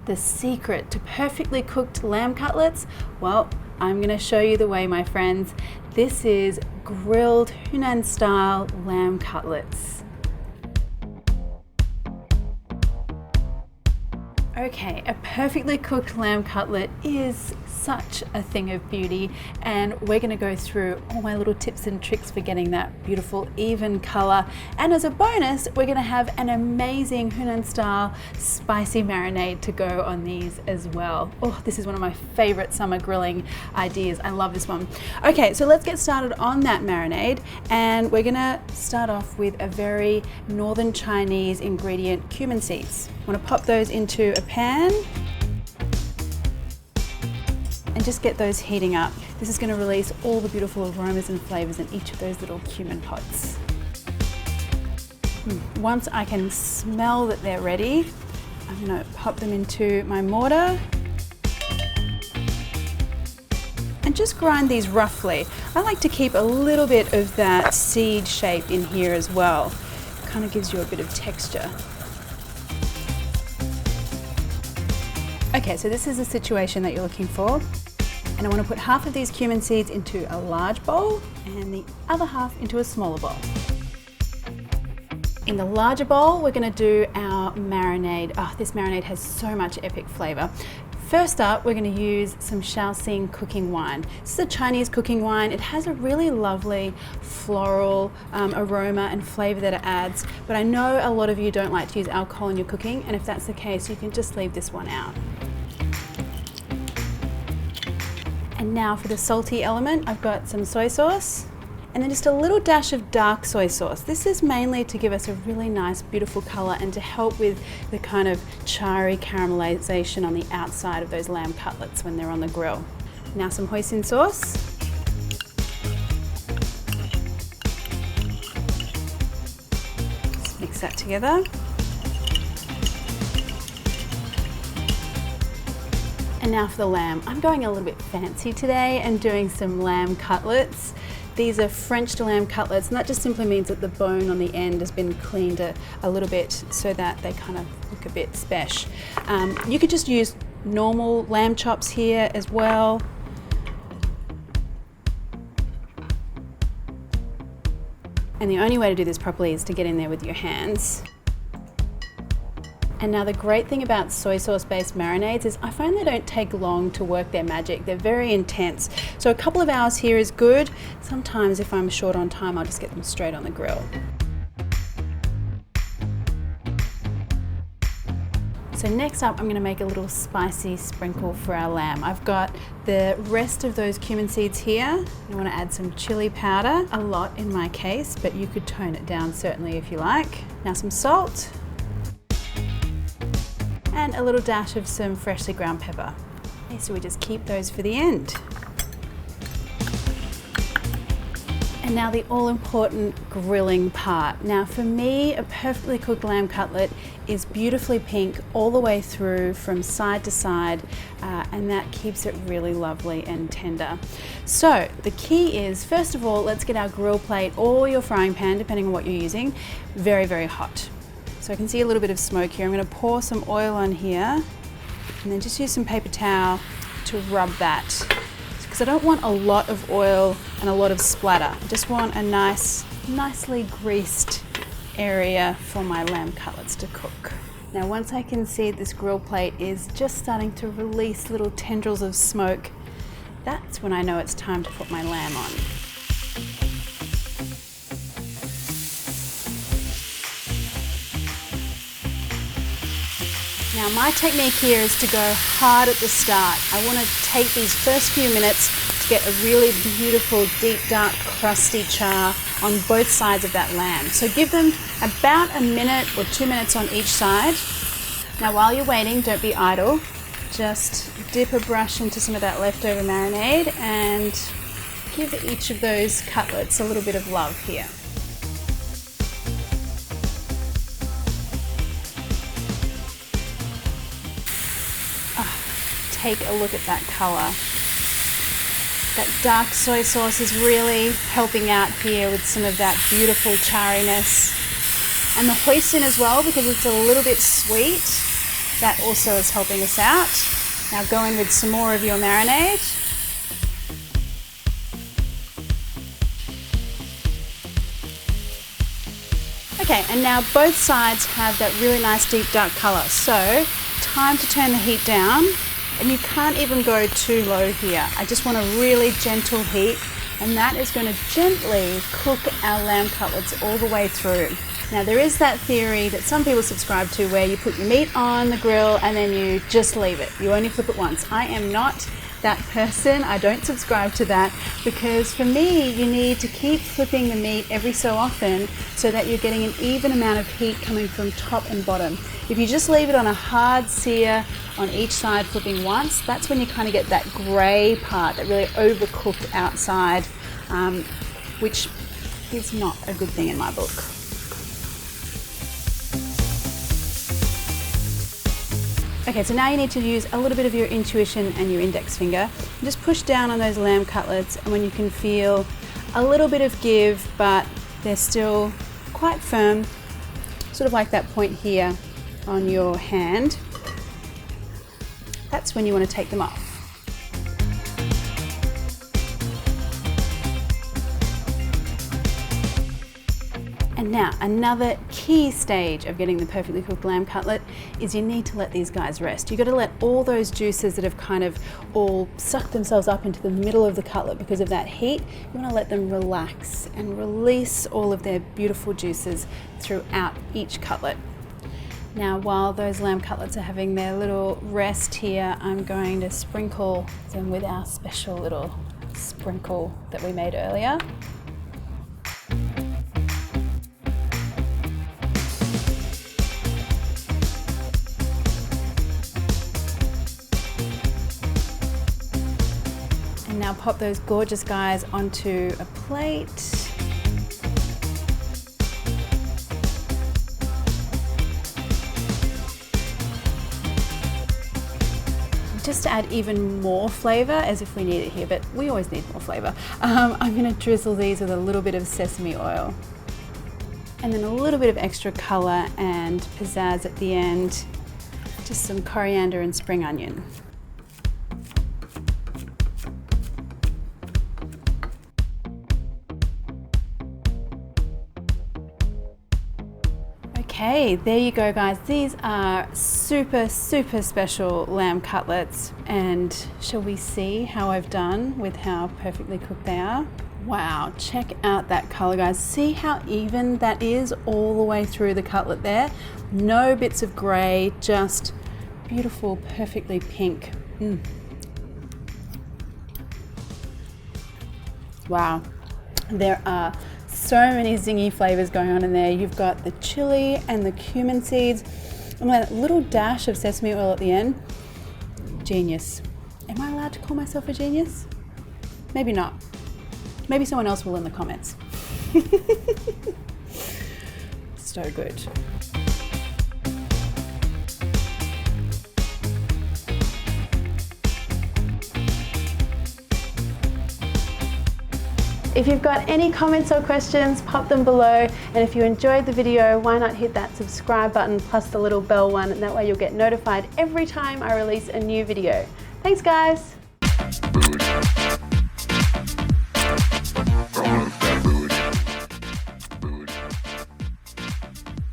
The secret to perfectly cooked lamb cutlets? Well, I'm going to show you the way, my friends. This is grilled Hunan style lamb cutlets. Okay, a perfectly cooked lamb cutlet is such a thing of beauty, and we're going to go through all my little tips and tricks for getting that beautiful even color. And as a bonus, we're going to have an amazing Hunan style spicy marinade to go on these as well. Oh, this is one of my favorite summer grilling ideas. I love this one. Okay, so let's get started on that marinade, and we're going to start off with a very northern Chinese ingredient, cumin seeds. I want to pop those into a pan and just get those heating up. This is going to release all the beautiful aromas and flavors in each of those little cumin pots. Once I can smell that they're ready, I'm going to pop them into my mortar and just grind these roughly. I like to keep a little bit of that seed shape in here as well. It kind of gives you a bit of texture. Okay, so this is the situation that you're looking for. And I want to put half of these cumin seeds into a large bowl and the other half into a smaller bowl. In the larger bowl, we're going to do our marinade. Oh, this marinade has so much epic flavor. First up, we're going to use some Shaoxing cooking wine. This is a Chinese cooking wine. It has a really lovely floral aroma and flavor that it adds, but I know a lot of you don't like to use alcohol in your cooking, and if that's the case, you can just leave this one out. And now for the salty element, I've got some soy sauce and then just a little dash of dark soy sauce. This is mainly to give us a really nice, beautiful color and to help with the kind of charry caramelization on the outside of those lamb cutlets when they're on the grill. Now some hoisin sauce. Let's mix that together. And now for the lamb. I'm going a little bit fancy today and doing some lamb cutlets. These are French lamb cutlets, and that just simply means that the bone on the end has been cleaned a little bit so that they kind of look a bit spesh. You could just use normal lamb chops here as well. And the only way to do this properly is to get in there with your hands. And now the great thing about soy sauce based marinades is I find they don't take long to work their magic. They're very intense. So a couple of hours here is good. Sometimes if I'm short on time, I'll just get them straight on the grill. So next up, I'm going to make a little spicy sprinkle for our lamb. I've got the rest of those cumin seeds here. I want to add some chili powder, a lot in my case, but you could tone it down certainly if you like. Now some salt. And a little dash of some freshly ground pepper. Okay, so we just keep those for the end. And now the all-important grilling part. Now for me, a perfectly cooked lamb cutlet is beautifully pink all the way through from side to side, and that keeps it really lovely and tender. So the key is, first of all, let's get our grill plate or your frying pan, depending on what you're using, very, very hot. So I can see a little bit of smoke here. I'm going to pour some oil on here and then just use some paper towel to rub that, because I don't want a lot of oil and a lot of splatter. I just want a nicely greased area for my lamb cutlets to cook. Now once I can see this grill plate is just starting to release little tendrils of smoke, that's when I know it's time to put my lamb on. Now my technique here is to go hard at the start. I want to take these first few minutes to get a really beautiful, deep, dark, crusty char on both sides of that lamb. So give them about a minute or 2 minutes on each side. Now while you're waiting, don't be idle. Just dip a brush into some of that leftover marinade and give each of those cutlets a little bit of love here. Take a look at that color. That dark soy sauce is really helping out here with some of that beautiful charriness. And the hoisin as well, because it's a little bit sweet. That also is helping us out. Now go in with some more of your marinade. Okay, and now both sides have that really nice deep dark color. So time to turn the heat down, and you can't even go too low here. I just want a really gentle heat, and that is going to gently cook our lamb cutlets all the way through. Now there is that theory that some people subscribe to where you put your meat on the grill and then you just leave it. You only flip it once. I am not that person. I don't subscribe to that, because for me you need to keep flipping the meat every so often so that you're getting an even amount of heat coming from top and bottom. If you just leave it on a hard sear on each side flipping once, that's when you kind of get that grey part, that really overcooked outside, which is not a good thing in my book. Okay, so now you need to use a little bit of your intuition and your index finger. Just push down on those lamb cutlets, and when you can feel a little bit of give, but they're still quite firm, sort of like that point here on your hand, that's when you want to take them off. And now, another key stage of getting the perfectly cooked lamb cutlet is you need to let these guys rest. You've got to let all those juices that have kind of all sucked themselves up into the middle of the cutlet because of that heat, you want to let them relax and release all of their beautiful juices throughout each cutlet. Now, while those lamb cutlets are having their little rest here, I'm going to sprinkle them with our special little sprinkle that we made earlier. Now pop those gorgeous guys onto a plate. Just to add even more flavour, as if we need it here, but we always need more flavour, I'm going to drizzle these with a little bit of sesame oil. And then a little bit of extra colour and pizzazz at the end, just some coriander and spring onion. Okay, there you go guys. These are super, super special lamb cutlets, and shall we see how I've done with how perfectly cooked they are? Wow, check out that color guys. See how even that is all the way through the cutlet there? No bits of gray, just beautiful, perfectly pink. Wow, there are so many zingy flavors going on in there. You've got the chili and the cumin seeds, and that little dash of sesame oil at the end. Genius. Am I allowed to call myself a genius? Maybe not. Maybe someone else will in the comments. So good. If you've got any comments or questions, pop them below. And if you enjoyed the video, why not hit that subscribe button plus the little bell one, and that way you'll get notified every time I release a new video. Thanks guys.